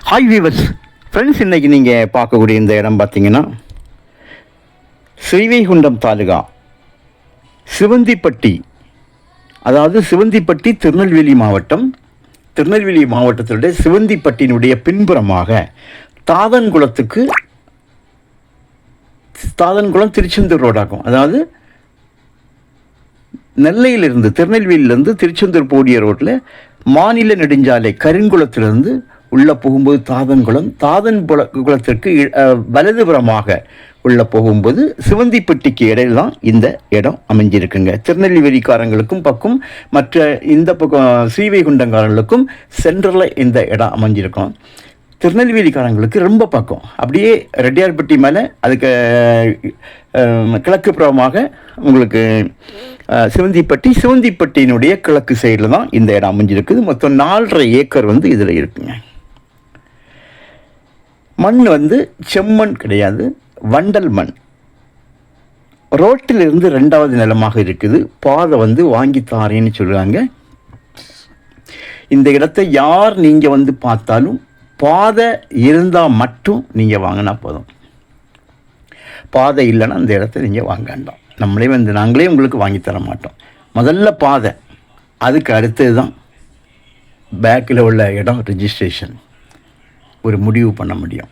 Hi viewers friends, இன்றைக்கி நீங்கள் பார்க்கக்கூடிய இந்த இடம் பார்த்தீங்கன்னா ஸ்ரீவைகுண்டம் தாலுகா சிவந்திப்பட்டி, அதாவது சிவந்திப்பட்டி திருநெல்வேலி மாவட்டம். திருநெல்வேலி மாவட்டத்தினுடைய சிவந்திப்பட்டியினுடைய பின்புறமாக தாதன்குளம் திருச்செந்தூர் ரோடாகும். அதாவது நெல்லையிலிருந்து திருநெல்வேலியிலேருந்து திருச்செந்தூர் போடிய ரோட்டில் மாநில நெடுஞ்சாலை கருங்குளத்திலிருந்து உள்ளே போகும்போது தாதன்குளத்திற்கு வலதுபுறமாக உள்ளே போகும்போது சிவந்திப்பட்டிக்கு இடையில் தான் இந்த இடம் அமைஞ்சிருக்குங்க. திருநெல்வேலிக்காரங்களுக்கும் பக்கம், மற்ற இந்த பக்கம் ஸ்ரீவைகுண்டங்காரங்களுக்கும் சென்ட்ரலில் இந்த இடம் அமைஞ்சிருக்கும். திருநெல்வேலிக்காரங்களுக்கு ரொம்ப பக்கம், அப்படியே ரெட்டியார்பட்டி மேலே அதுக்கு கிழக்கு புறமாக உங்களுக்கு சிவந்திப்பட்டியினுடைய கிழக்கு சைடில் தான் இந்த இடம் அமைஞ்சிருக்குது. மொத்தம் 4.5 ஏக்கர் இதில் இருக்குங்க. மண் செம்மண் கிடையாது, வண்டல் மண். ரோட்டிலிருந்து 2வது நிலமாக இருக்குது. பாதை வாங்கி தாரேன்னு சொல்கிறாங்க. இந்த இடத்தை யார் நீங்கள் பார்த்தாலும் பாதை இருந்தால் மட்டும் நீங்கள் வாங்கினா போதும். பாதை இல்லைன்னா அந்த இடத்த நீங்கள் வாங்க வேண்டாம். நாங்களே உங்களுக்கு வாங்கி தர மாட்டோம். முதல்ல பாதை, அதுக்கு அடுத்தது தான் பேக்கில் உள்ள இடம் ரிஜிஸ்ட்ரேஷன் ஒரு முடிவு பண்ண முடியும்.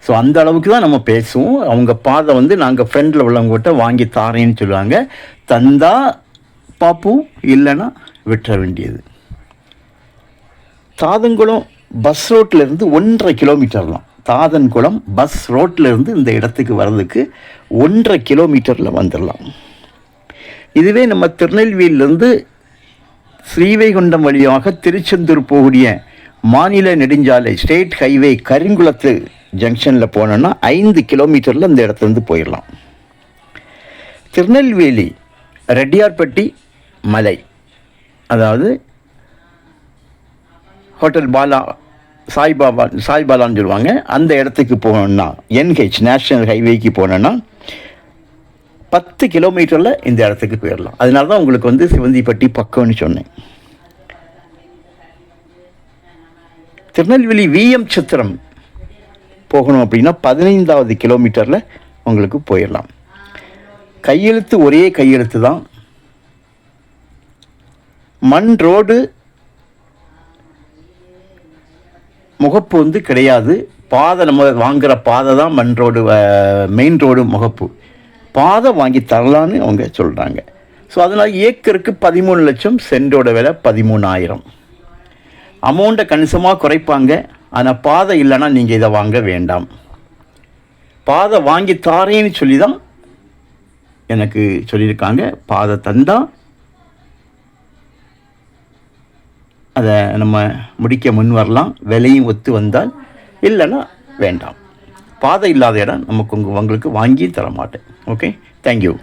ஸோ அந்த அளவுக்கு தான் நம்ம பேசுவோம். அவங்க பாதை நாங்கள் ஃப்ரெண்டில் உள்ளவங்ககிட்ட வாங்கி தாரேன்னு சொல்லுவாங்க. தந்தால் பார்ப்போம், இல்லைன்னா விட்டுற வேண்டியது. தாதன்குளம் பஸ் ரோட்டிலேருந்து 1.5 கிலோமீட்டர் தான். தாதன்குளம் பஸ் ரோட்டிலேருந்து இந்த இடத்துக்கு வர்றதுக்கு 1.5 கிலோமீட்டரில் வந்துடலாம். இதுவே நம்ம திருநெல்வேலியிலேருந்து ஸ்ரீவைகுண்டம் வழியாக திருச்செந்தூர் போகக்கூடிய மாநில நெடுஞ்சாலை ஸ்டேட் ஹைவே கருங்குளத்து ஜங்ஷனில் போனோன்னா 5 கிலோமீட்டரில் இந்த இடத்துலேருந்து போயிடலாம். திருநெல்வேலி ரெட்டியார்பட்டி மலை, அதாவது ஹோட்டல் பாலா சாய்பாலான்னு சொல்லுவாங்க, அந்த இடத்துக்கு போனோன்னா NH நேஷ்னல் ஹைவேக்கு போனோன்னா 10 கிலோமீட்டரில் இந்த இடத்துக்கு போயிடலாம். அதனால தான் உங்களுக்கு சிவந்திப்பட்டி பக்கம்னு சொன்னேன். திருநெல்வேலி VM சத்திரம் போகணும் அப்படின்னா 15வது கிலோமீட்டரில் உங்களுக்கு போயிடலாம். கையெழுத்து ஒரே கையெழுத்து தான். மண் ரோடு, முகப்பு கிடையாது. பாதை நம்ம வாங்குகிற பாதை தான் மண் ரோடு, மெயின் ரோடு முகப்பு. பாதை வாங்கி தரலான்னு அவங்க சொல்கிறாங்க. ஸோ அதனால் ஏக்கருக்கு 13 லட்சம், சென்டோட விலை 13,000. அமௌண்ட்டை கணிசமாக குறைப்பாங்க. ஆனால் பாதை இல்லைன்னா நீங்கள் இதை வாங்க வேண்டாம். பாதை வாங்கி தாரேன்னு சொல்லி தான் எனக்கு சொல்லியிருக்காங்க. பாதை தந்தால் அதை நம்ம முடிக்க முன் வரலாம், விலையும் ஒத்து வந்தால். இல்லைன்னா வேண்டாம். பாதை இல்லாத இடம் உங்களுக்கு வாங்கி தர மாட்டேன். Okay, thank you.